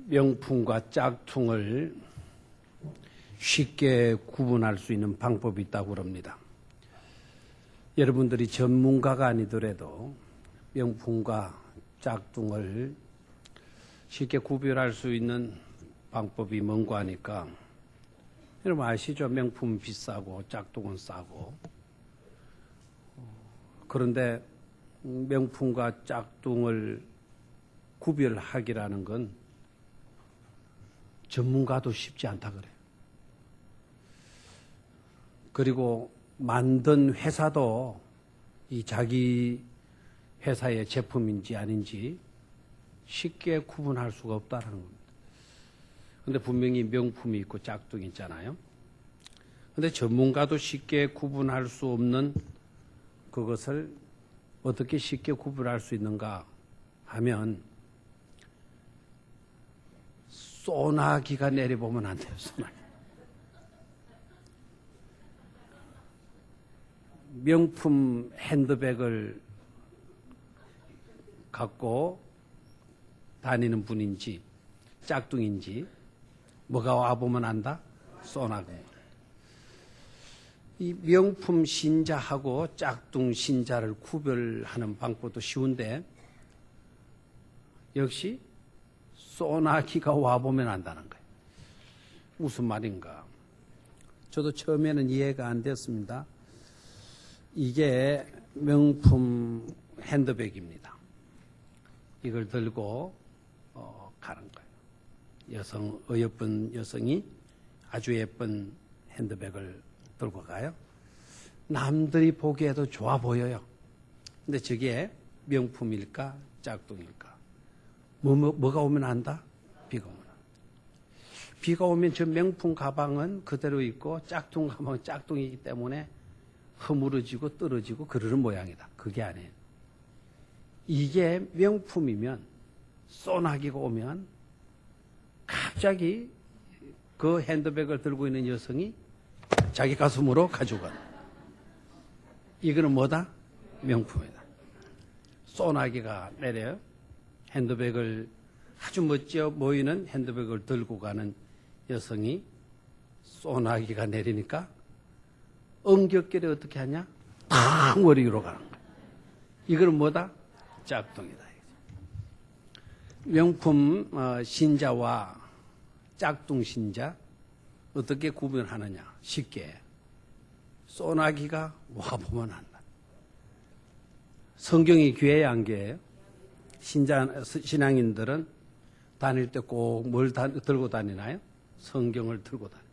명품과 짝퉁을 쉽게 구분할 수 있는 방법이 있다고 합니다. 여러분들이 전문가가 아니더라도 명품과 짝퉁을 쉽게 구별할 수 있는 방법이 뭔가 하니까 여러분 아시죠? 명품은 비싸고 짝퉁은 싸고. 그런데 명품과 짝퉁을 구별하기라는 건 전문가도 쉽지 않다 그래요. 그리고 만든 회사도 이 자기 회사의 제품인지 아닌지 쉽게 구분할 수가 없다는 겁니다. 그런데 분명히 명품이 있고 짝퉁이 있잖아요. 그런데 전문가도 쉽게 구분할 수 없는 그것을 어떻게 쉽게 구분할 수 있는가 하면 소나기가 내려보면 안 돼요. 소나기. 명품 핸드백을 갖고 다니는 분인지 짝퉁인지 뭐가 와보면 안다? 소나기. 이 명품 신자하고 짝퉁 신자를 구별하는 방법도 쉬운데 역시 소나기가 와보면 안다는 거예요. 무슨 말인가? 저도 처음에는 이해가 안 됐습니다. 이게 명품 핸드백입니다. 이걸 들고 가는 거예요. 어여쁜 여성이 아주 예쁜 핸드백을 들고 가요. 남들이 보기에도 좋아 보여요. 근데 저게 명품일까 짝퉁일까? 뭐가 오면 안다? 비가 오면 안다. 비가 오면 저 명품 가방은 그대로 있고 짝퉁 가방은 짝퉁이기 때문에 허물어지고 떨어지고 그러는 모양이다. 그게 아니에요. 이게 명품이면 소나기가 오면 갑자기 그 핸드백을 들고 있는 여성이 자기 가슴으로 가져간다. 이거는 뭐다? 명품이다. 소나기가 내려요. 핸드백을 아주 멋져 보이는 핸드백을 들고 가는 여성이 소나기가 내리니까 엉겹결에 어떻게 하냐? 탁 머리 위로 가는 거야. 이거는 뭐다? 짝퉁이다. 명품 신자와 짝퉁 신자 어떻게 구분하느냐? 쉽게. 소나기가 와보면 한다. 성경이 교회에 안 교회예요? 신앙인들은 다닐 때 꼭 뭘 들고 다니나요? 성경을 들고 다니나요?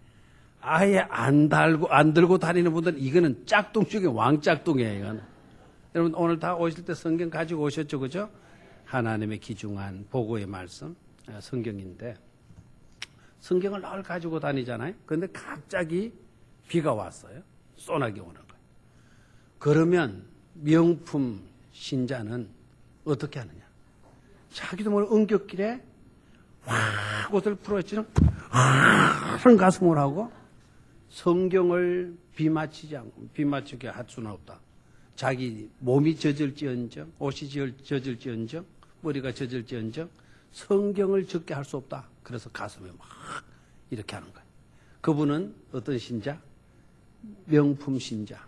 아예 안 들고 다니는 분들은 이거는 짝퉁 중에 왕짝퉁이에요. 이거는. 여러분 오늘 다 오실 때 성경 가지고 오셨죠, 그죠? 하나님의 귀중한 보고의 말씀, 성경인데 성경을 늘 가지고 다니잖아요. 그런데 갑자기 비가 왔어요. 소나기 오는 거예요. 그러면 명품 신자는 어떻게 하느냐? 자기도 모르는 엉겹길에 확 옷을 풀어치는 하는 가슴을 하고 성경을 비 맞추게 할 수는 없다. 자기 몸이 젖을지언정, 옷이 젖을지언정, 머리가 젖을지언정 성경을 적게 할 수 없다. 그래서 가슴에 막 이렇게 하는 거예요. 그분은 어떤 신자? 명품 신자.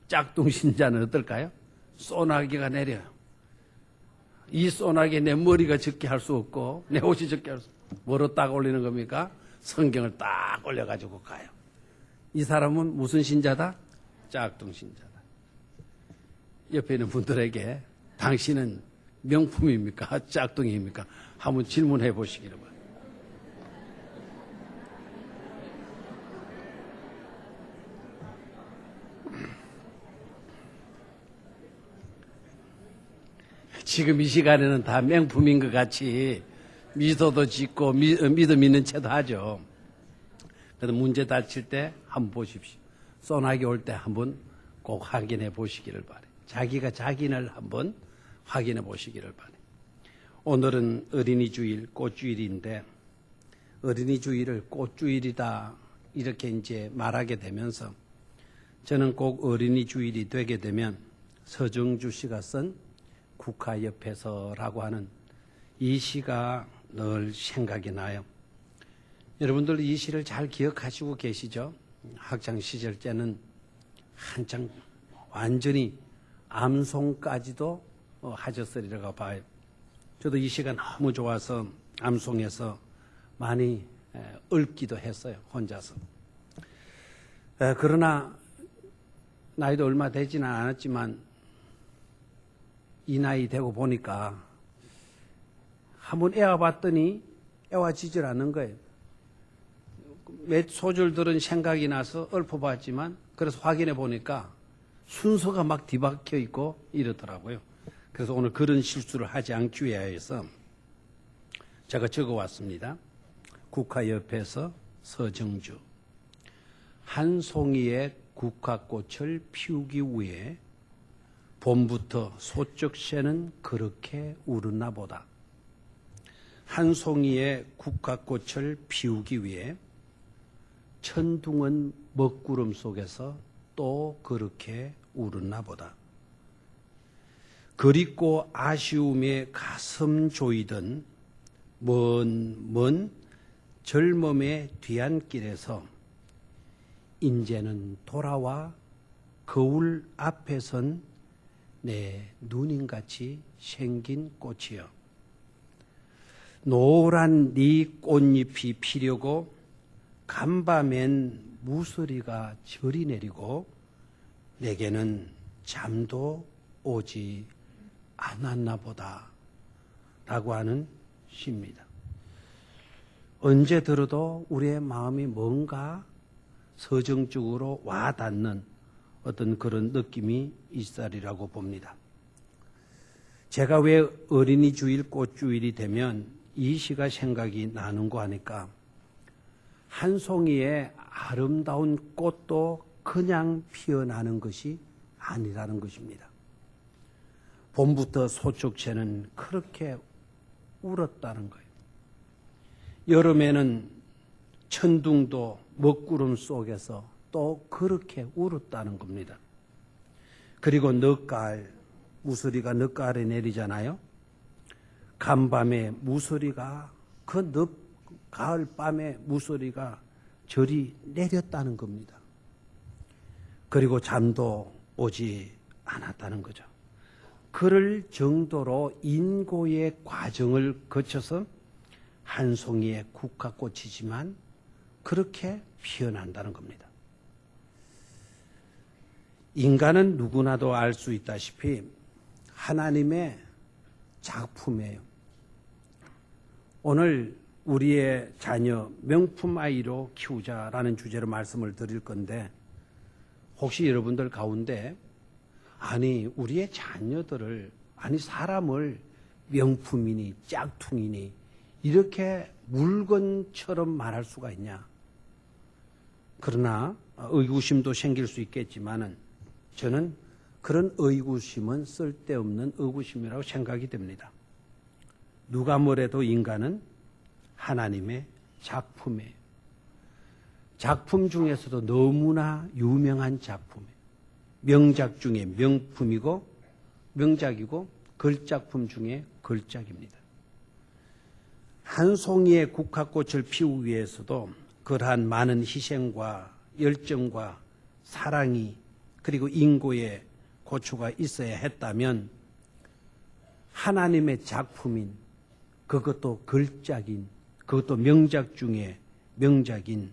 짝퉁 신자는 어떨까요? 소나기가 내려요. 이 소나기에 내 머리가 적게 할 수 없고 내 옷이 적게 할 수 없고 뭐로 딱 올리는 겁니까? 성경을 딱 올려가지고 가요. 이 사람은 무슨 신자다? 짝퉁 신자다. 옆에 있는 분들에게 당신은 명품입니까? 짝퉁입니까? 한번 질문해 보시기를 바랍니다. 지금 이 시간에는 다 명품인 것 같이 미소도 짓고 믿음 있는 채도 하죠. 그래도 문제 닥칠 때 한번 보십시오. 소나기 올 때 한번 꼭 확인해 보시기를 바래요. 자기가 자기를 한번 확인해 보시기를 바래요. 오늘은 어린이 주일, 꽃주일인데 어린이 주일을 꽃주일이다 이렇게 이제 말하게 되면서 저는 꼭 어린이 주일이 되게 되면 서정주 씨가 쓴 국화옆에서라고 하는 이 시가 늘 생각이 나요. 여러분들 이 시를 잘 기억하시고 계시죠? 학창 시절 때는 한창 완전히 암송까지도 하셨으리라고 봐요. 저도 이 시가 너무 좋아서 암송해서 많이 읊기도 했어요, 혼자서. 그러나 나이도 얼마 되지는 않았지만 이 나이 되고 보니까 한번 애워봤더니 애워지질 않는 거예요. 몇 소절들은 생각이 나서 읊어봤지만 그래서 확인해 보니까 순서가 막 뒤바뀌어 있고 이러더라고요. 그래서 오늘 그런 실수를 하지 않기 위하여서 제가 적어왔습니다. 국화 옆에서 서정주. 한 송이의 국화꽃을 피우기 위해 봄부터 소쩍 새는 그렇게 울었나 보다. 한 송이의 국화꽃을 피우기 위해 천둥은 먹구름 속에서 또 그렇게 울었나 보다. 그립고 아쉬움에 가슴 조이던 먼 젊음의 뒤안길에서 인제는 돌아와 거울 앞에 선 내 누님같이 생긴 꽃이여. 노란 네 꽃잎이 피려고 간밤엔 무서리가 저리 내리고 내게는 잠도 오지 않았나 보다 라고 하는 시입니다. 언제 들어도 우리의 마음이 뭔가 서정적으로 와닿는 어떤 그런 느낌이 있으리라고 봅니다. 제가 왜 어린이 주일 꽃주일이 되면 이 시가 생각이 나는고 하니까 한 송이의 아름다운 꽃도 그냥 피어나는 것이 아니라는 것입니다. 봄부터 소쩍새는 그렇게 울었다는 거예요. 여름에는 천둥도 먹구름 속에서 또 그렇게 울었다는 겁니다. 그리고 늦가을, 무서리가 늦가을에 내리잖아요. 간밤에 무서리가 그 가을 밤에 무서리가 저리 내렸다는 겁니다. 그리고 잠도 오지 않았다는 거죠. 그럴 정도로 인고의 과정을 거쳐서 한 송이의 국화꽃이지만 그렇게 피어난다는 겁니다. 인간은 누구나도 알 수 있다시피 하나님의 작품이에요. 오늘 우리의 자녀 명품 아이로 키우자라는 주제로 말씀을 드릴 건데 혹시 여러분들 가운데 아니 우리의 자녀들을 사람을 명품이니 짝퉁이니 이렇게 물건처럼 말할 수가 있냐? 그러나 의구심도 생길 수 있겠지만은 저는 그런 의구심은 쓸데없는 의구심이라고 생각이 됩니다. 누가 뭐래도 인간은 하나님의 작품이에요. 작품 중에서도 너무나 유명한 작품이에요. 명작 중에 명품이고 명작이고 걸작품 중에 걸작입니다. 한 송이의 국화꽃을 피우기 위해서도 그러한 많은 희생과 열정과 사랑이 그리고 인고의 고초가 있어야 했다면 하나님의 작품인 그것도 걸작인 그것도 명작 중에 명작인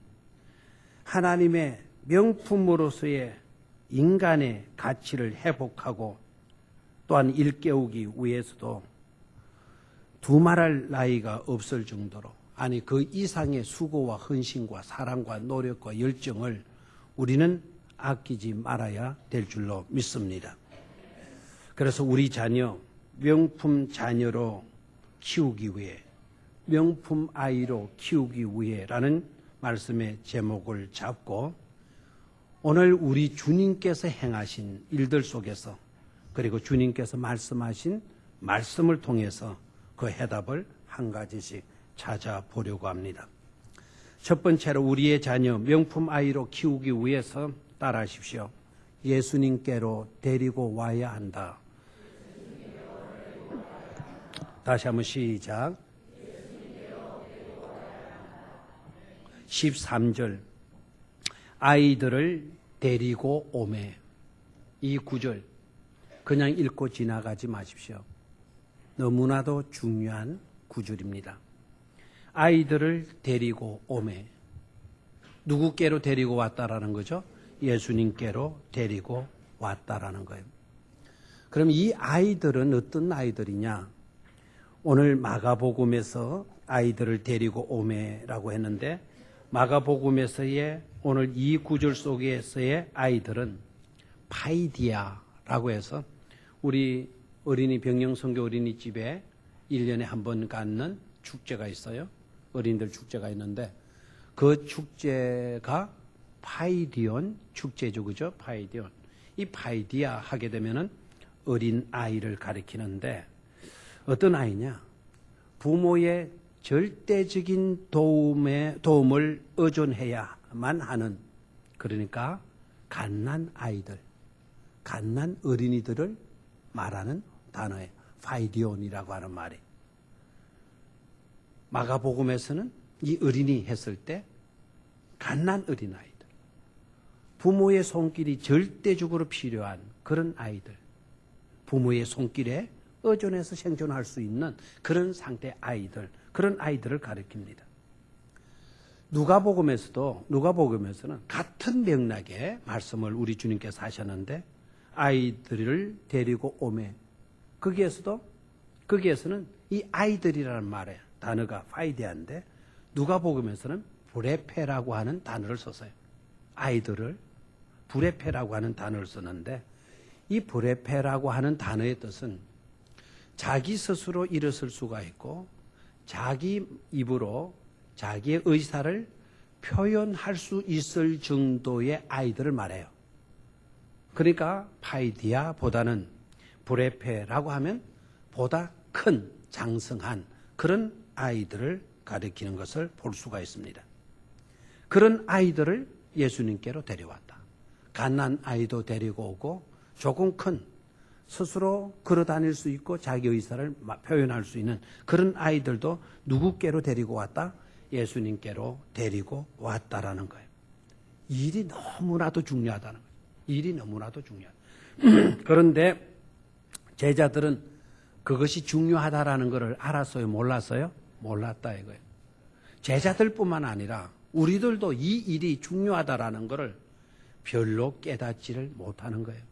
하나님의 명품으로서의 인간의 가치를 회복하고 또한 일깨우기 위해서도 두말할 나이가 없을 정도로 아니 그 이상의 수고와 헌신과 사랑과 노력과 열정을 우리는 아끼지 말아야 될 줄로 믿습니다. 그래서 우리 자녀 명품 자녀로 키우기 위해 명품 아이로 키우기 위해라는 말씀의 제목을 잡고 오늘 우리 주님께서 행하신 일들 속에서 그리고 주님께서 말씀하신 말씀을 통해서 그 해답을 한 가지씩 찾아보려고 합니다. 첫 번째로 우리의 자녀 명품 아이로 키우기 위해서 따라하십시오. 예수님께로 데리고 와야 한다. 다시 한번 시작. 13절 아이들을 데리고 오매. 이 구절 그냥 읽고 지나가지 마십시오. 너무나도 중요한 구절입니다. 아이들을 데리고 오매. 누구께로 데리고 왔다라는 거죠? 예수님께로 데리고 왔다라는 거예요. 그럼 이 아이들은 어떤 아이들이냐? 오늘 마가복음에서 아이들을 데리고 오매라고 했는데 마가복음에서의 오늘 이 구절 속에서의 아이들은 파이디아라고 해서 우리 어린이 병영선교 어린이집에 1년에 한 번 갖는 축제가 있어요. 어린이들 축제가 있는데 그 축제가 파이디온 축제죠. 그죠? 파이디온. 이 파이디아 하게 되면은 어린 아이를 가리키는데 어떤 아이냐? 부모의 절대적인 도움을 의존해야만 하는, 그러니까 갓난 아이들, 갓난 어린이들을 말하는 단어예요. 파이디온이라고 하는 말이. 마가복음에서는 이 어린이 했을 때 갓난 어린아이들, 부모의 손길이 절대적으로 필요한 그런 아이들, 부모의 손길에 의존해서 생존할 수 있는 그런 상태의 아이들, 그런 아이들을 가리킵니다. 누가복음에서는 같은 맥락의 말씀을 우리 주님께서 하셨는데 아이들을 데리고 오매. 거기에서는 이 아이들이라는 말의 단어가 파이디아인데 누가복음에서는 브레페라고 하는 단어를 썼어요. 아이들을 브레페라고 하는 단어를 썼는데 이 브레페라고 하는 단어의 뜻은 자기 스스로 일어설 수가 있고 자기 입으로 자기의 의사를 표현할 수 있을 정도의 아이들을 말해요. 그러니까 파이디아보다는 브레페라고 하면 보다 큰 장성한 그런 아이들을 가리키는 것을 볼 수가 있습니다. 그런 아이들을 예수님께로 데려왔다. 갓난 아이도 데리고 오고 조금 큰 스스로 걸어 다닐 수 있고 자기 의사를 표현할 수 있는 그런 아이들도 누구께로 데리고 왔다? 예수님께로 데리고 왔다라는 거예요. 일이 너무나도 중요하다는 거예요. 일이 너무나도 중요하다. 그런데 제자들은 그것이 중요하다라는 것을 알았어요? 몰랐어요? 몰랐다 이거예요. 제자들뿐만 아니라 우리들도 이 일이 중요하다라는 것을 별로 깨닫지를 못하는 거예요.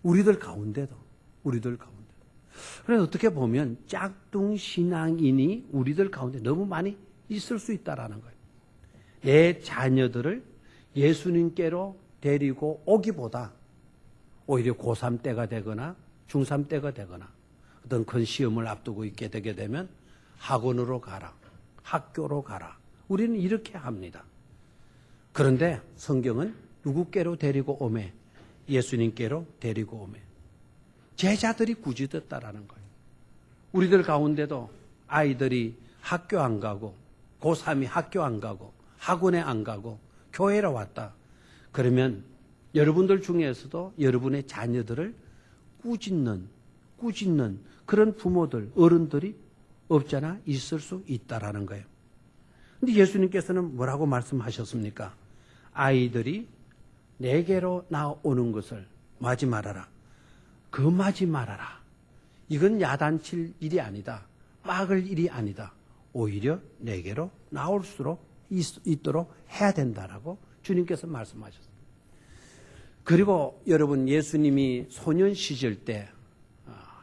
우리들 가운데도. 그래서 어떻게 보면 짝퉁 신앙인이 우리들 가운데 너무 많이 있을 수 있다라는 거예요. 내 자녀들을 예수님께로 데리고 오기보다 오히려 고3 때가 되거나 중3 때가 되거나 어떤 큰 시험을 앞두고 있게 되게 되면 학원으로 가라, 학교로 가라. 우리는 이렇게 합니다. 그런데 성경은 누구께로 데리고 오매? 예수님께로 데리고 오매. 제자들이 구제됐다라는 거예요. 우리들 가운데도 아이들이 학교 안 가고 고3이 학교 안 가고 학원에 안 가고 교회로 왔다. 그러면 여러분들 중에서도 여러분의 자녀들을 꾸짖는 그런 부모들, 어른들이 없잖아 있을 수 있다라는 거예요. 근데 예수님께서는 뭐라고 말씀하셨습니까? 아이들이 내게로 나오는 것을 마지 말아라. 금하지 말아라. 이건 야단칠 일이 아니다. 막을 일이 아니다. 오히려 내게로 나올수록 있도록 해야 된다라고 주님께서 말씀하셨습니다. 그리고 여러분 예수님이 소년 시절 때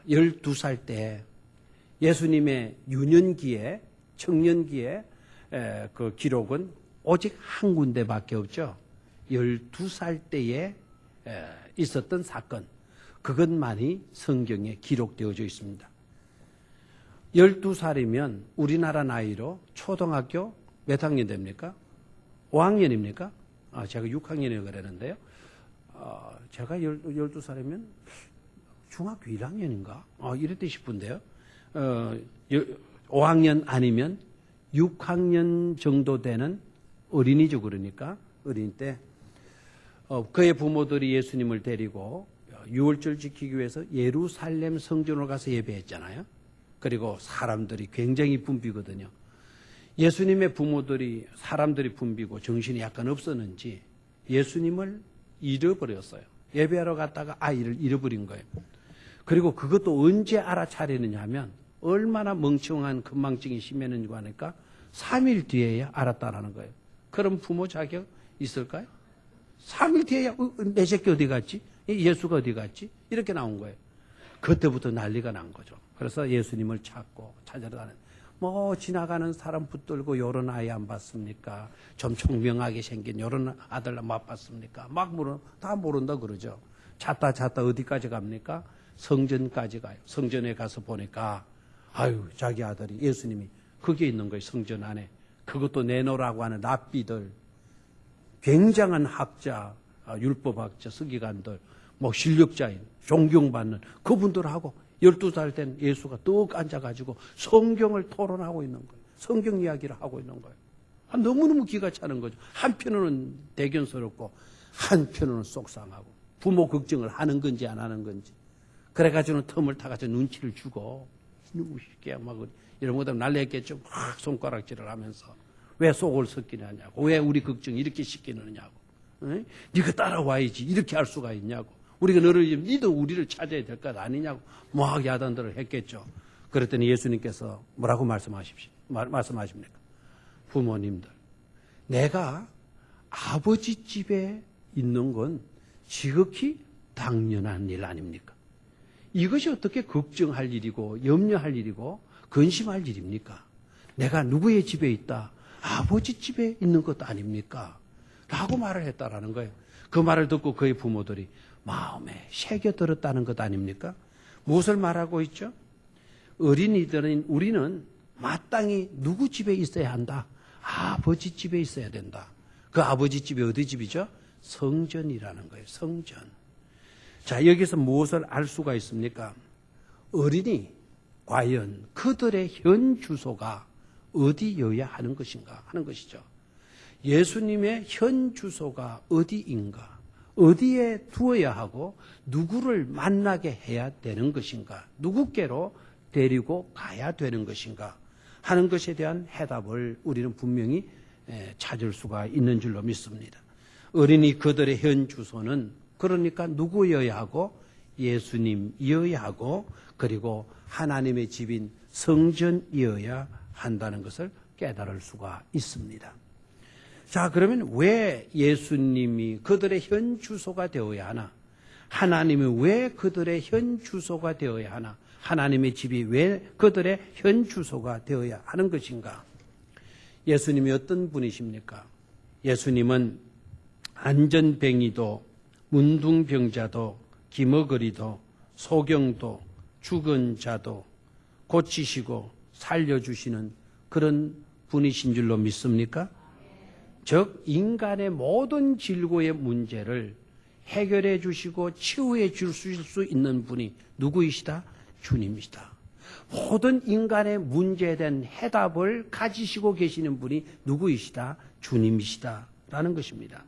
12살 때 예수님의 유년기에 청년기에 그 기록은 오직 한 군데밖에 없죠. 12살 때에 있었던 사건, 그것만이 성경에 기록되어져 있습니다. 12살이면 우리나라 나이로 초등학교 몇 학년 됩니까? 5학년입니까? 제가 6학년이라고 그랬는데요. 제가 12살이면 중학교 1학년인가? 이랬다 싶은데요. 5학년 아니면 6학년 정도 되는 어린이죠. 그러니까 어린 때 그의 부모들이 예수님을 데리고 유월절 지키기 위해서 예루살렘 성전으로 가서 예배했잖아요. 그리고 사람들이 굉장히 붐비거든요. 예수님의 부모들이 사람들이 붐비고 정신이 약간 없었는지 예수님을 잃어버렸어요. 예배하러 갔다가 아이를 잃어버린 거예요. 그리고 그것도 언제 알아차리느냐 하면 얼마나 멍청한 건망증이 심했는지 하니까 3일 뒤에야 알았다라는 거예요. 그럼 부모 자격 있을까요? 3일 뒤에야 내 새끼 어디 갔지? 예수가 어디 갔지? 이렇게 나온 거예요. 그때부터 난리가 난 거죠. 그래서 예수님을 찾으러 다니는 지나가는 사람 붙들고 요런 아이 안 봤습니까? 좀 총명하게 생긴 요런 아들 못 봤습니까? 다 모른다 그러죠. 찾다 어디까지 갑니까? 성전까지 가요. 성전에 가서 보니까 자기 아들이 예수님이 거기에 있는 거예요. 성전 안에. 그것도 내놓으라고 하는 랍비들, 굉장한 학자, 율법학자, 서기관들, 실력자인, 존경받는 그분들하고 12살 된 예수가 떡 앉아가지고 성경을 토론하고 있는 거예요. 성경 이야기를 하고 있는 거예요. 너무너무 기가 차는 거죠. 한편으로는 대견스럽고 한편으로는 속상하고 부모 걱정을 하는 건지 안 하는 건지. 그래가지고는 틈을 타가지고 눈치를 주고 누구시게 이런 것들 날렸겠죠. 막 손가락질을 하면서 왜 속을 섞이느냐고, 왜 우리 걱정 이렇게 시키느냐고, 네가 따라와야지 이렇게 할 수가 있냐고, 우리가 너를 이제 니도 우리를 찾아야 될 것 아니냐고 막 야단들을 했겠죠. 그랬더니 예수님께서 뭐라고 말씀하십니까? 부모님들, 내가 아버지 집에 있는 건 지극히 당연한 일 아닙니까? 이것이 어떻게 걱정할 일이고 염려할 일이고 근심할 일입니까? 내가 누구의 집에 있다? 아버지 집에 있는 것도 아닙니까? 라고 말을 했다라는 거예요. 그 말을 듣고 그의 부모들이 마음에 새겨들었다는 것 아닙니까? 무엇을 말하고 있죠? 어린이들은 우리는 마땅히 누구 집에 있어야 한다? 아버지 집에 있어야 된다. 그 아버지 집이 어디 집이죠? 성전이라는 거예요. 성전. 자, 여기서 무엇을 알 수가 있습니까? 어린이 과연 그들의 현 주소가 어디여야 하는 것인가 하는 것이죠. 예수님의 현 주소가 어디인가, 어디에 두어야 하고 누구를 만나게 해야 되는 것인가, 누구께로 데리고 가야 되는 것인가 하는 것에 대한 해답을 우리는 분명히 찾을 수가 있는 줄로 믿습니다. 어린이 그들의 현 주소는 그러니까 누구여야 하고 예수님이어야 하고 그리고 하나님의 집인 성전이어야 한다는 것을 깨달을 수가 있습니다. 자, 그러면 왜 예수님이 그들의 현 주소가 되어야 하나? 하나님이 왜 그들의 현 주소가 되어야 하나? 하나님의 집이 왜 그들의 현 주소가 되어야 하는 것인가? 예수님이 어떤 분이십니까? 예수님은 안전뱅이도 문둥병자도 기머거리도 소경도 죽은 자도 고치시고 살려주시는 그런 분이신 줄로 믿습니까? 즉 인간의 모든 질고의 문제를 해결해 주시고 치유해 주실 수 있는 분이 누구이시다? 주님이시다. 모든 인간의 문제에 대한 해답을 가지시고 계시는 분이 누구이시다? 주님이시다 라는 것입니다.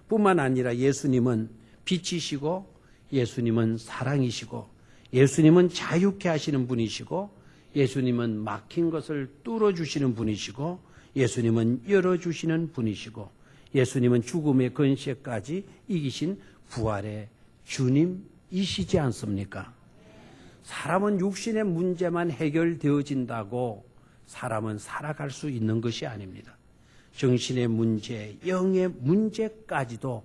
뿐만 아니라 예수님은 빛이시고 예수님은 사랑이시고 예수님은 자유케 하시는 분이시고 예수님은 막힌 것을 뚫어주시는 분이시고 예수님은 열어주시는 분이시고 예수님은 죽음의 권세까지 이기신 부활의 주님이시지 않습니까? 사람은 육신의 문제만 해결되어진다고 사람은 살아갈 수 있는 것이 아닙니다. 정신의 문제, 영의 문제까지도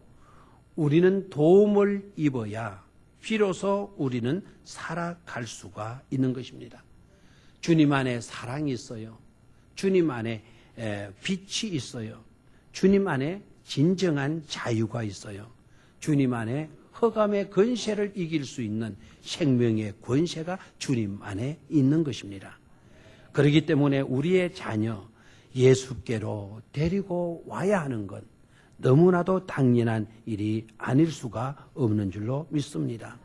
우리는 도움을 입어야 비로소 우리는 살아갈 수가 있는 것입니다. 주님 안에 사랑이 있어요. 주님 안에 빛이 있어요. 주님 안에 진정한 자유가 있어요. 주님 안에 흑암의 권세를 이길 수 있는 생명의 권세가 주님 안에 있는 것입니다. 그렇기 때문에 우리의 자녀 예수께로 데리고 와야 하는 것 너무나도 당연한 일이 아닐 수가 없는 줄로 믿습니다.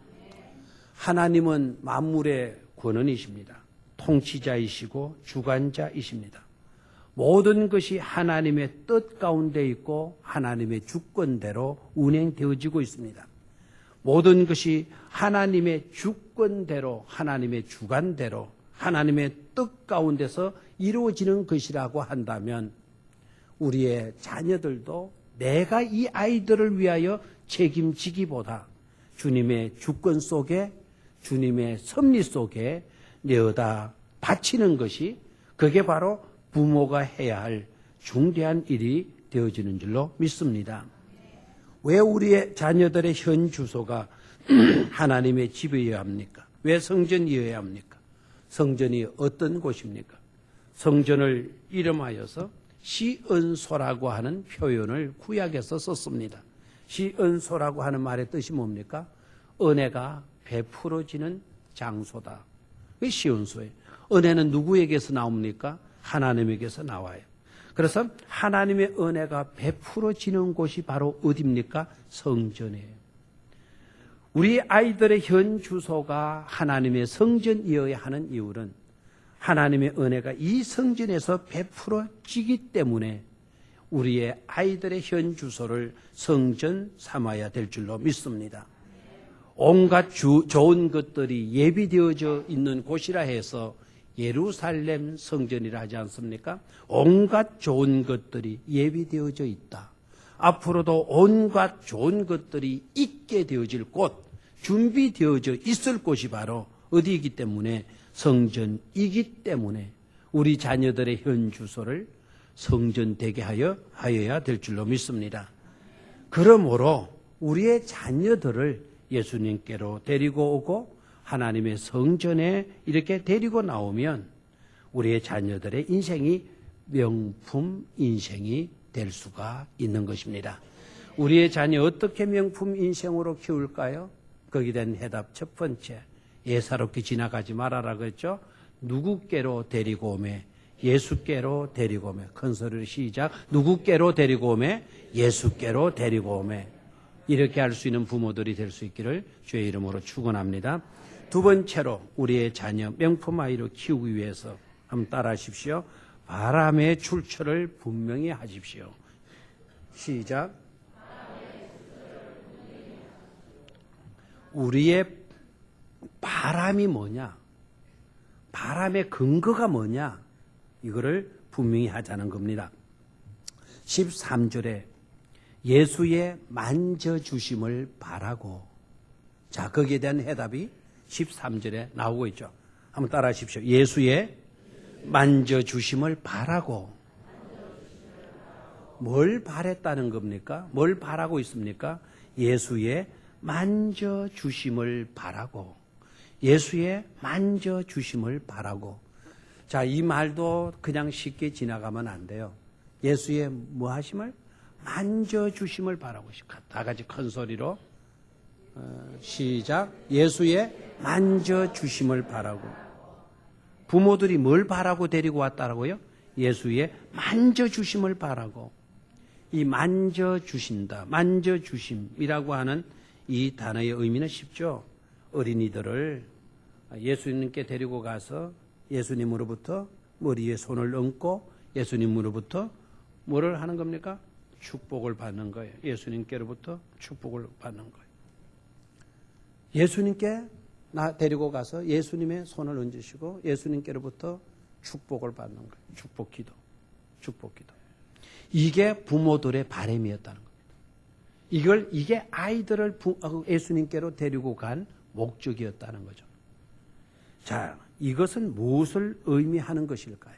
하나님은 만물의 권원이십니다. 통치자이시고 주관자이십니다. 모든 것이 하나님의 뜻 가운데 있고 하나님의 주권대로 운행되어지고 있습니다. 모든 것이 하나님의 주권대로 하나님의 주관대로 하나님의 뜻 가운데서 이루어지는 것이라고 한다면 우리의 자녀들도 내가 이 아이들을 위하여 책임지기보다 주님의 주권 속에 주님의 섭리 속에 내어다 바치는 것이 그게 바로 부모가 해야 할 중대한 일이 되어지는 줄로 믿습니다. 왜 우리의 자녀들의 현 주소가 하나님의 집이어야 합니까? 왜 성전이어야 합니까? 성전이 어떤 곳입니까? 성전을 이름하여서 시은소라고 하는 표현을 구약에서 썼습니다. 시은소라고 하는 말의 뜻이 뭡니까? 은혜가 베풀어지는 장소다. 그게 시은소예요. 은혜는 누구에게서 나옵니까? 하나님에게서 나와요. 그래서 하나님의 은혜가 베풀어지는 곳이 바로 어디입니까? 성전이에요. 우리 아이들의 현 주소가 하나님의 성전이어야 하는 이유는 하나님의 은혜가 이 성전에서 베풀어지기 때문에 우리의 아이들의 현 주소를 성전 삼아야 될 줄로 믿습니다. 온갖 좋은 것들이 예비되어져 있는 곳이라 해서 예루살렘 성전이라 하지 않습니까? 온갖 좋은 것들이 예비되어져 있다. 앞으로도 온갖 좋은 것들이 있게 되어질 곳, 준비되어져 있을 곳이 바로 어디이기 때문에 성전이기 때문에 우리 자녀들의 현 주소를 성전되게 하여야 될 줄로 믿습니다. 그러므로 우리의 자녀들을 예수님께로 데리고 오고 하나님의 성전에 이렇게 데리고 나오면 우리의 자녀들의 인생이 명품 인생이 될 수가 있는 것입니다. 우리의 자녀 어떻게 명품 인생으로 키울까요? 거기에 대한 해답 첫 번째, 예사롭게 지나가지 말아라 그랬죠. 누구께로 데리고 오매? 예수께로 데리고 오매. 큰 소리로 시작. 누구께로 데리고 오매? 예수께로 데리고 오매. 이렇게 할 수 있는 부모들이 될 수 있기를 주의 이름으로 축원합니다. 두 번째로 우리의 자녀 명품 아이로 키우기 위해서 한번 따라 하십시오. 바람의 출처를 분명히 하십시오. 시작. 우리의 바람이 뭐냐? 바람의 근거가 뭐냐? 이거를 분명히 하자는 겁니다. 13절에 예수의 만져주심을 바라고. 자, 거기에 대한 해답이 13절에 나오고 있죠. 한번 따라 하십시오. 예수의 만져주심을 바라고. 뭘 바랬다는 겁니까? 뭘 바라고 있습니까? 예수의 만져주심을 바라고. 예수의 만져주심을 바라고. 자, 이 말도 그냥 쉽게 지나가면 안 돼요. 예수의 뭐 하심을? 만져주심을 바라고. 다 같이 큰 소리로 시작. 예수의 만져주심을 바라고. 부모들이 뭘 바라고 데리고 왔다라고요? 예수의 만져주심을 바라고. 이 만져주신다, 만져주심이라고 하는 이 단어의 의미는 쉽죠. 어린이들을 예수님께 데리고 가서 예수님으로부터 머리에 손을 얹고 예수님으로부터 뭐를 하는 겁니까? 축복을 받는 거예요. 예수님께로부터 축복을 받는 거예요. 예수님께 데리고 가서 예수님의 손을 얹으시고 예수님께로부터 축복을 받는 거예요. 축복 기도. 이게 부모들의 바람이었다는 겁니다. 이게 아이들을 예수님께로 데리고 간 목적이었다는 거죠. 자, 이것은 무엇을 의미하는 것일까요?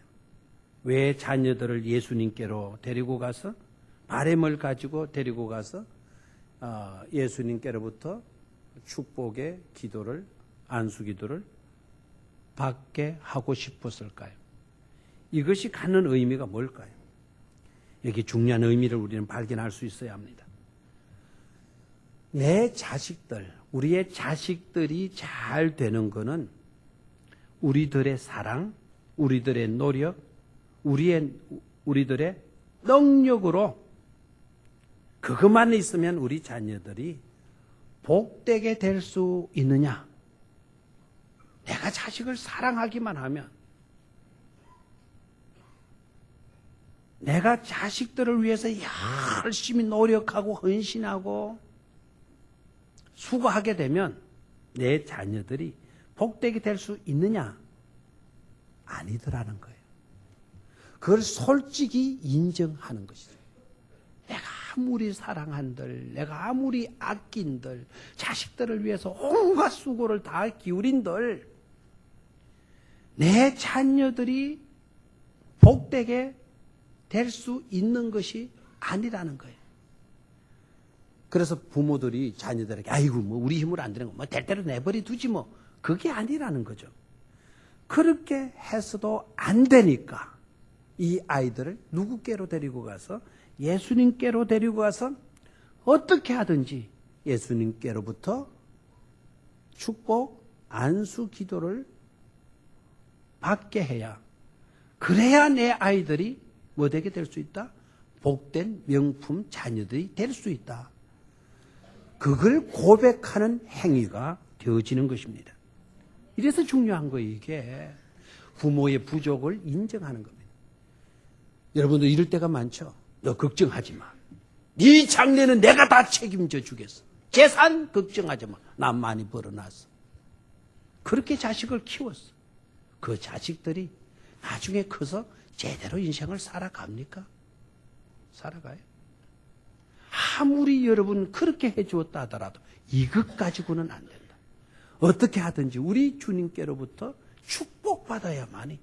왜 자녀들을 예수님께로 데리고 가서 바람을 가지고 데리고 가서 예수님께로부터 축복의 기도를, 안수 기도를 받게 하고 싶었을까요? 이것이 갖는 의미가 뭘까요? 여기 중요한 의미를 우리는 발견할 수 있어야 합니다. 내 자식들, 우리의 자식들이 잘 되는 것은 우리들의 사랑, 우리들의 노력, 우리들의 능력으로 그것만 있으면 우리 자녀들이 복되게 될 수 있느냐? 내가 자식을 사랑하기만 하면, 내가 자식들을 위해서 열심히 노력하고 헌신하고 수고하게 되면 내 자녀들이 복되게 될 수 있느냐? 아니더라는 거예요. 그걸 솔직히 인정하는 것이죠. 내가 아무리 사랑한들, 내가 아무리 아낀들, 자식들을 위해서 온갖 수고를 다 기울인들, 내 자녀들이 복되게 될 수 있는 것이 아니라는 거예요. 그래서 부모들이 자녀들에게 아이고 뭐 우리 힘으로 안 되는 거 뭐 될 대로 내버려 두지 뭐 그게 아니라는 거죠. 그렇게 해서도 안 되니까 이 아이들을 누구께로 데리고 가서 예수님께로 데리고 가서 어떻게 하든지 예수님께로부터 축복 안수 기도를 받게 해야, 그래야 내 아이들이 뭐 되게 될 수 있다? 복된 명품 자녀들이 될 수 있다. 그걸 고백하는 행위가 되어지는 것입니다. 이래서 중요한 거예요, 이게. 부모의 부족을 인정하는 겁니다. 여러분들 이럴 때가 많죠? 너 걱정하지 마. 네 장래는 내가 다 책임져 주겠어. 재산 걱정하지 마. 난 많이 벌어놨어. 그렇게 자식을 키웠어. 그 자식들이 나중에 커서 제대로 인생을 살아갑니까? 살아가요? 아무리 여러분 그렇게 해주었다 하더라도 이것 가지고는 안 된다. 어떻게 하든지 우리 주님께로부터 축복받아야만이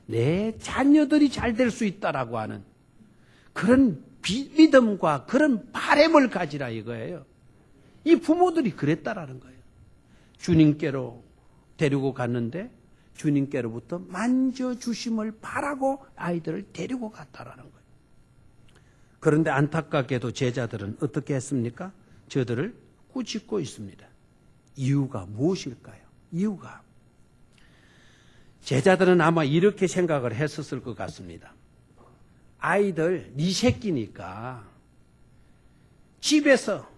내 자녀들이 잘 될 수 있다라고 하는 그런 믿음과 그런 바람을 가지라 이거예요. 이 부모들이 그랬다라는 거예요. 주님께로 데리고 갔는데 주님께로부터 만져주심을 바라고 아이들을 데리고 갔다라는 거예요. 그런데 안타깝게도 제자들은 어떻게 했습니까? 저들을 꾸짖고 있습니다. 이유가 무엇일까요? 이유가 제자들은 아마 이렇게 생각을 했었을 것 같습니다. 아이들 네 새끼니까 집에서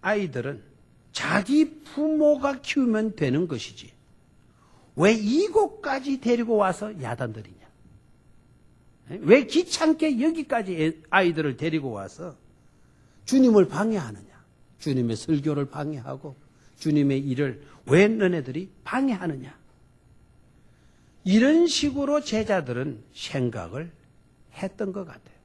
아이들은 자기 부모가 키우면 되는 것이지 왜 이곳까지 데리고 와서 야단들이냐? 왜 귀찮게 여기까지 아이들을 데리고 와서 주님을 방해하느냐? 주님의 설교를 방해하고 주님의 일을 왜 너네들이 방해하느냐? 이런 식으로 제자들은 생각을 했던 것 같아요.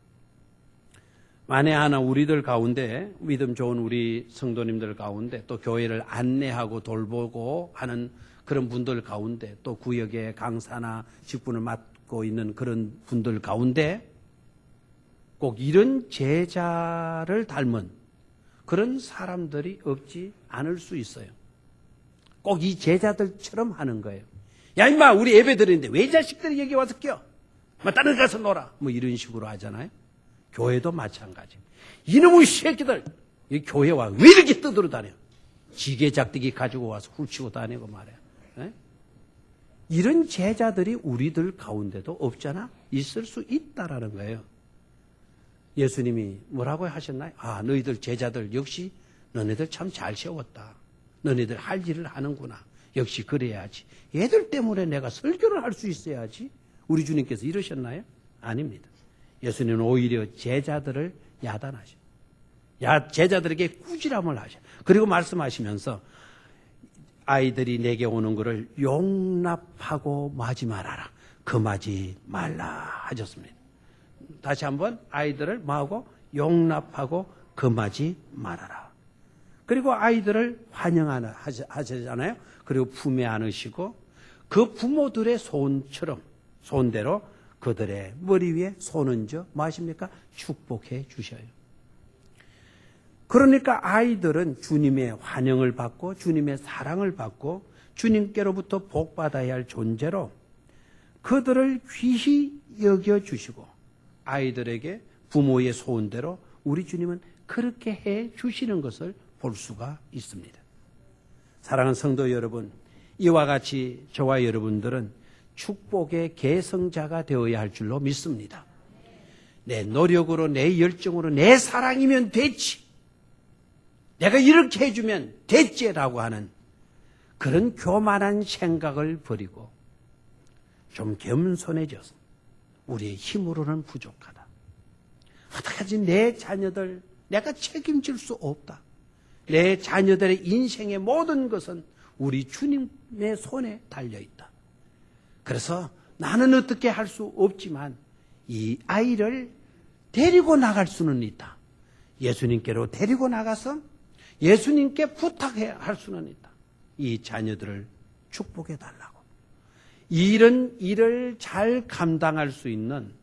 만에 하나 우리들 가운데 믿음 좋은 우리 성도님들 가운데 또 교회를 안내하고 돌보고 하는 그런 분들 가운데 또 구역의 강사나 직분을 맡고 있는 그런 분들 가운데 꼭 이런 제자를 닮은 그런 사람들이 없지 않을 수 있어요. 꼭 이 제자들처럼 하는 거예요. 야 임마 우리 예배 드리는데 왜 자식들이 여기 와서 껴? 다른 데 가서 놀아. 뭐 이런 식으로 하잖아요. 교회도 마찬가지. 이놈의 새끼들 이 교회 와 왜 이렇게 떠들어 다녀? 지게 작대기 가지고 와서 훌치고 다니고 말이야. 에? 이런 제자들이 우리들 가운데도 없잖아? 있을 수 있다라는 거예요. 예수님이 뭐라고 하셨나요? 아, 너희들 제자들 역시 너네들 참 잘 세웠다. 너네들 할 일을 하는구나. 역시 그래야지. 얘들 때문에 내가 설교를 할 수 있어야지. 우리 주님께서 이러셨나요? 아닙니다. 예수님은 오히려 제자들을 야단하셔. 제자들에게 꾸지람을 하셔. 그리고 말씀하시면서 아이들이 내게 오는 것을 용납하고 마지 말아라. 금하지 말라 하셨습니다. 다시 한번 아이들을 뭐하고? 용납하고 금하지 말아라. 그리고 아이들을 하시잖아요. 그리고 품에 안으시고 그 부모들의 손대로 그들의 머리 위에 손 얹어 뭐 하십니까? 축복해 주셔요. 그러니까 아이들은 주님의 환영을 받고 주님의 사랑을 받고 주님께로부터 복받아야 할 존재로 그들을 귀히 여겨주시고 아이들에게 부모의 소원대로 우리 주님은 그렇게 해 주시는 것을 볼 수가 있습니다. 사랑하는 성도 여러분, 이와 같이 저와 여러분들은 축복의 계승자가 되어야 할 줄로 믿습니다. 내 노력으로 내 열정으로 내 사랑이면 됐지. 내가 이렇게 해주면 됐지라고 하는 그런 교만한 생각을 버리고 좀 겸손해져서 우리의 힘으로는 부족하다. 어떡하지 내 자녀들 내가 책임질 수 없다. 내 자녀들의 인생의 모든 것은 우리 주님의 손에 달려있다. 그래서 나는 어떻게 할 수 없지만 이 아이를 데리고 나갈 수는 있다. 예수님께로 데리고 나가서 예수님께 부탁해야 할 수는 있다. 이 자녀들을 축복해 달라고. 이런 일을 잘 감당할 수 있는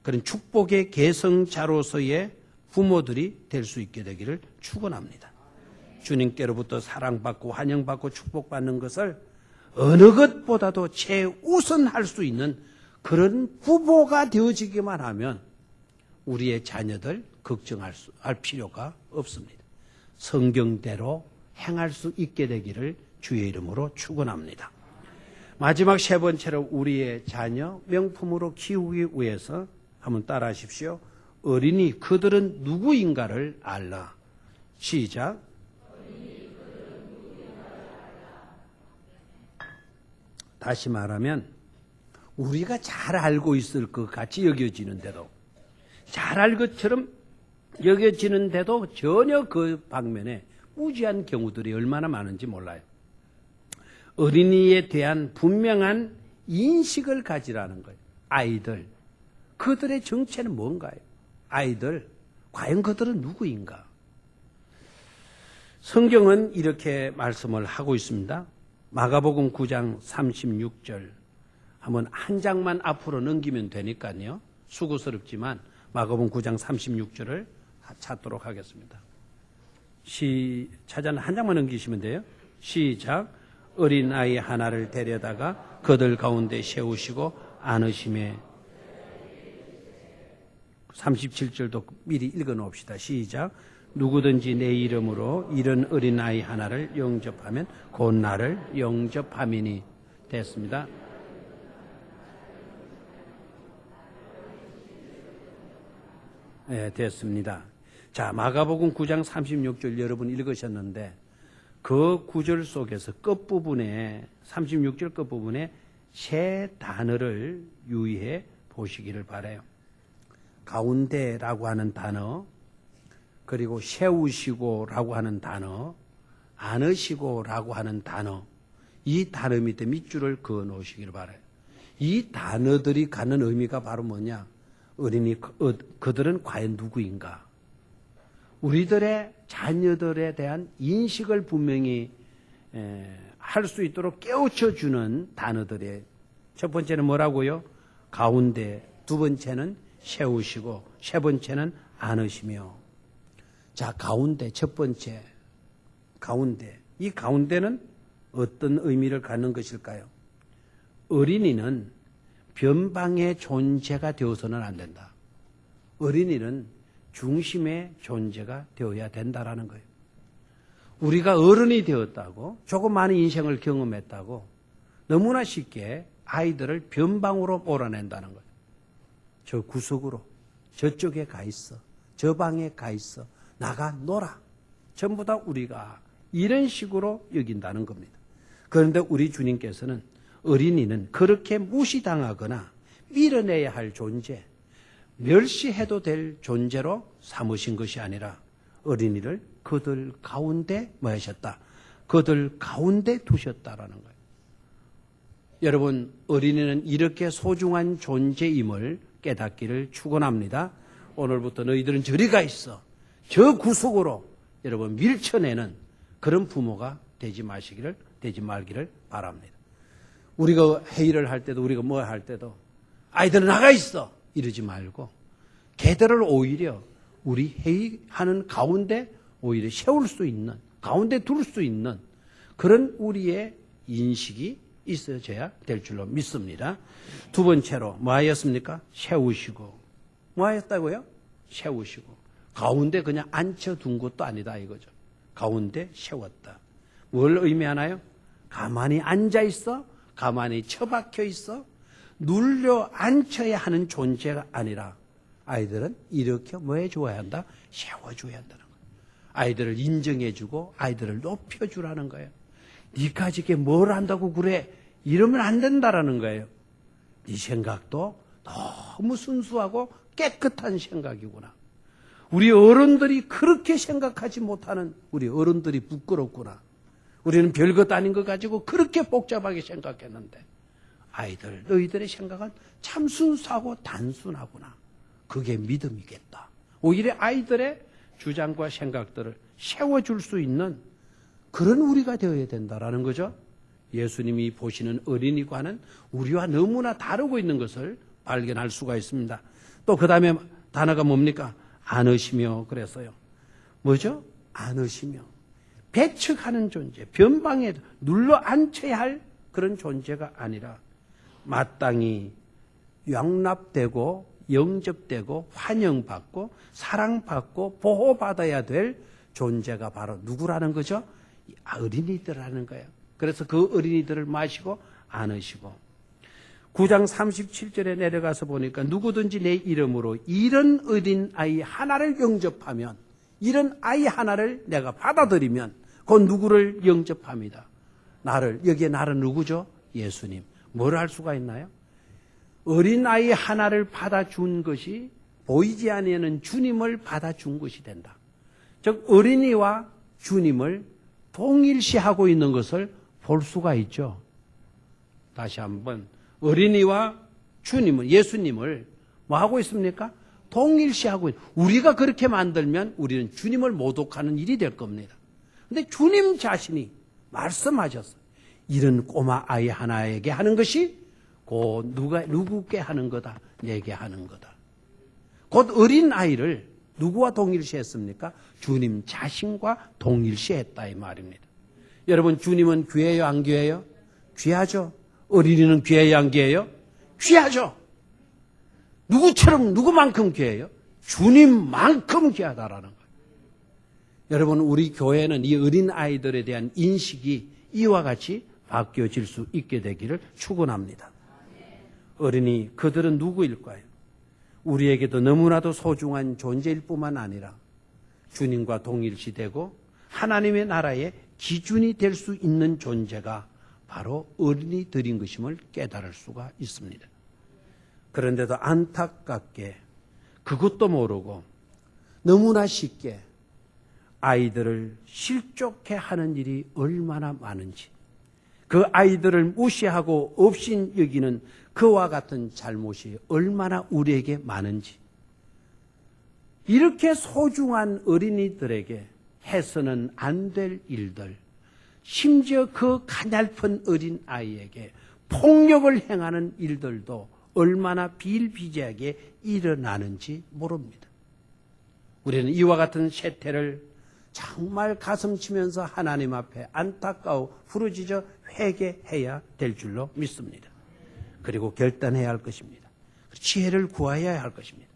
그런 축복의 계승자로서의 부모들이 될 수 있게 되기를 축원합니다. 주님께로부터 사랑받고 환영받고 축복받는 것을 어느 것보다도 최우선할 수 있는 그런 부모가 되어지기만 하면 우리의 자녀들 걱정할 필요가 없습니다. 성경대로 행할 수 있게 되기를 주의 이름으로 축원합니다. 마지막 세 번째로 우리의 자녀 명품으로 키우기 위해서 한번 따라하십시오. 어린이 그들은 누구인가를 알라. 시작. 다시 말하면 우리가 잘 알고 있을 것 같이 여겨지는데도 잘 알 것처럼 여겨지는데도 전혀 그 방면에 무지한 경우들이 얼마나 많은지 몰라요. 어린이에 대한 분명한 인식을 가지라는 거예요. 아이들, 그들의 정체는 뭔가요? 아이들, 과연 그들은 누구인가? 성경은 이렇게 말씀을 하고 있습니다. 마가복음 9장 36절 한번 한 장만 앞으로 넘기면 되니까요. 수고스럽지만 마가복음 9장 36절을 찾도록 하겠습니다. 찾아는 한 장만 넘기시면 돼요. 시작. 어린아이 하나를 데려다가 그들 가운데 세우시고 안으심에 37절도 미리 읽어 놓읍시다. 시작. 누구든지 내 이름으로 이런 어린아이 하나를 영접하면 곧 나를 영접함이니. 됐습니다. 네, 됐습니다. 자, 마가복음 9장 36절 여러분 읽으셨는데 그 구절 속에서 끝부분에 36절 끝부분에 세 단어를 유의해 보시기를 바라요. 가운데라고 하는 단어, 그리고 세우시고라고 하는 단어, 안으시고라고 하는 단어, 이 단어 밑에 밑줄을 그어 놓으시기를 바라요. 이 단어들이 갖는 의미가 바로 뭐냐? 어린이 그들은 과연 누구인가? 우리들의 자녀들에 대한 인식을 분명히 할 수 있도록 깨우쳐주는 단어들의 첫 번째는 뭐라고요? 가운데, 두 번째는 세우시고, 세 번째는 안으시며. 자, 가운데 첫 번째, 가운데. 이 가운데는 어떤 의미를 갖는 것일까요? 어린이는 변방의 존재가 되어서는 안 된다. 어린이는 중심의 존재가 되어야 된다라는 거예요. 우리가 어른이 되었다고, 조금 많은 인생을 경험했다고 너무나 쉽게 아이들을 변방으로 몰아낸다는 거예요. 저 구석으로, 저쪽에 가 있어, 저 방에 가 있어, 나가 놀아. 전부 다 우리가 이런 식으로 여긴다는 겁니다. 그런데 우리 주님께서는 어린이는 그렇게 무시당하거나 밀어내야 할 존재, 멸시해도 될 존재로 삼으신 것이 아니라 어린이를 그들 가운데 뭐 하셨다? 그들 가운데 두셨다라는 거예요. 여러분, 어린이는 이렇게 소중한 존재임을 깨닫기를 축원합니다. 오늘부터 너희들은 저리 가 있어. 저 구석으로 여러분 밀쳐내는 그런 부모가 되지 말기를 바랍니다. 우리가 회의를 할 때도 우리가 뭐 할 때도 아이들은 나가 있어 이러지 말고 걔들을 오히려 우리 회의하는 가운데 오히려 세울 수 있는, 가운데 둘 수 있는 그런 우리의 인식이 있어져야 될 줄로 믿습니다. 두 번째로 뭐 하였습니까? 세우시고. 뭐 하였다고요? 세우시고. 가운데 그냥 앉혀둔 것도 아니다 이거죠. 가운데 세웠다. 뭘 의미하나요? 가만히 앉아 있어? 가만히 처박혀 있어? 눌려 앉혀야 하는 존재가 아니라 아이들은 이렇게 뭐 해줘야 한다? 세워줘야 한다는 거예요. 아이들을 인정해주고 아이들을 높여주라는 거예요. 네가 지게 뭘 한다고 그래? 이러면 안 된다라는 거예요. 네 생각도 너무 순수하고 깨끗한 생각이구나. 우리 어른들이 그렇게 생각하지 못하는 우리 어른들이 부끄럽구나. 우리는 별것 아닌 것 가지고 그렇게 복잡하게 생각했는데 아이들, 너희들의 생각은 참 순수하고 단순하구나. 그게 믿음이겠다. 오히려 아이들의 주장과 생각들을 세워줄 수 있는 그런 우리가 되어야 된다라는 거죠. 예수님이 보시는 어린이과는 우리와 너무나 다르고 있는 것을 발견할 수가 있습니다. 또 그 다음에 단어가 뭡니까? 안으시며 그랬어요. 뭐죠? 안으시며. 배척하는 존재, 변방에 눌러 앉혀야 할 그런 존재가 아니라 마땅히 용납되고 영접되고 환영받고 사랑받고 보호받아야 될 존재가 바로 누구라는 거죠? 어린이들이라는 거예요. 그래서 그 어린이들을 마시고 안으시고 9장 37절에 내려가서 보니까 누구든지 내 이름으로 이런 어린아이 하나를 영접하면 이런 아이 하나를 내가 받아들이면 그 누구를 영접합니다. 나를. 여기에 나는 누구죠? 예수님. 뭘 할 수가 있나요? 어린아이 하나를 받아준 것이 보이지 아니하는 주님을 받아준 것이 된다. 즉 어린이와 주님을 동일시하고 있는 것을 볼 수가 있죠. 다시 한번 어린이와 주님은 예수님을 뭐 하고 있습니까? 동일시하고 우리가 그렇게 만들면 우리는 주님을 모독하는 일이 될 겁니다. 그런데 주님 자신이 말씀하셨어요. 이런 꼬마 아이 하나에게 하는 것이 곧 누구께 하는 거다? 내게 하는 거다. 곧 어린 아이를 누구와 동일시했습니까? 주님 자신과 동일시했다 이 말입니다. 여러분 주님은 귀해요 안 귀해요? 귀하죠. 어린이는 귀해요 안 귀해요? 귀하죠. 누구처럼 누구만큼 귀해요? 주님만큼 귀하다라는 거예요. 여러분 우리 교회는 이 어린 아이들에 대한 인식이 이와 같이 바뀌어질 수 있게 되기를 축원합니다. 어린이 그들은 누구일까요? 우리에게도 너무나도 소중한 존재일 뿐만 아니라 주님과 동일시되고 하나님의 나라의 기준이 될 수 있는 존재가 바로 어린이들인 것임을 깨달을 수가 있습니다. 그런데도 안타깝게 그것도 모르고 너무나 쉽게 아이들을 실족해 하는 일이 얼마나 많은지 그 아이들을 무시하고 없인 여기는 그와 같은 잘못이 얼마나 우리에게 많은지 이렇게 소중한 어린이들에게 해서는 안 될 일들 심지어 그 가냘픈 어린 아이에게 폭력을 행하는 일들도 얼마나 비일비재하게 일어나는지 모릅니다. 우리는 이와 같은 세태를 정말 가슴 치면서 하나님 앞에 안타까워 부르짖어 회개해야 될 줄로 믿습니다. 그리고 결단해야 할 것입니다. 지혜를 구해야 할 것입니다.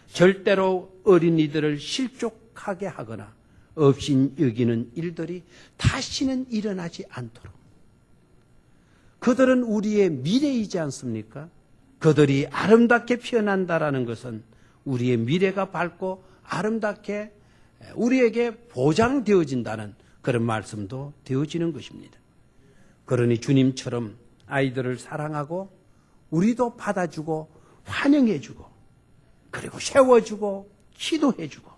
절대로 어린이들을 실족하게 하거나 없인 여기는 일들이 다시는 일어나지 않도록 그들은 우리의 미래이지 않습니까? 그들이 아름답게 피어난다라는 것은 우리의 미래가 밝고 아름답게 우리에게 보장되어진다는 그런 말씀도 되어지는 것입니다. 그러니 주님처럼 아이들을 사랑하고 우리도 받아주고 환영해주고 그리고 세워주고 기도해주고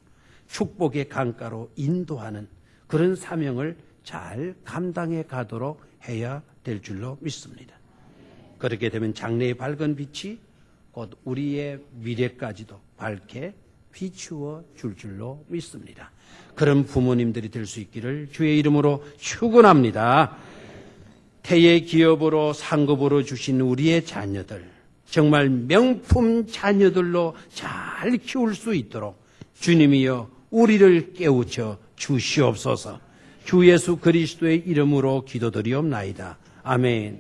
축복의 강가로 인도하는 그런 사명을 잘 감당해 가도록 해야 될 줄로 믿습니다. 그렇게 되면 장래의 밝은 빛이 곧 우리의 미래까지도 밝게 비추어 줄 줄로 믿습니다. 그런 부모님들이 될 수 있기를 주의 이름으로 축원합니다. 태의 기업으로 상급으로 주신 우리의 자녀들 정말 명품 자녀들로 잘 키울 수 있도록 주님이여 우리를 깨우쳐 주시옵소서. 주 예수 그리스도의 이름으로 기도드리옵나이다. 아멘.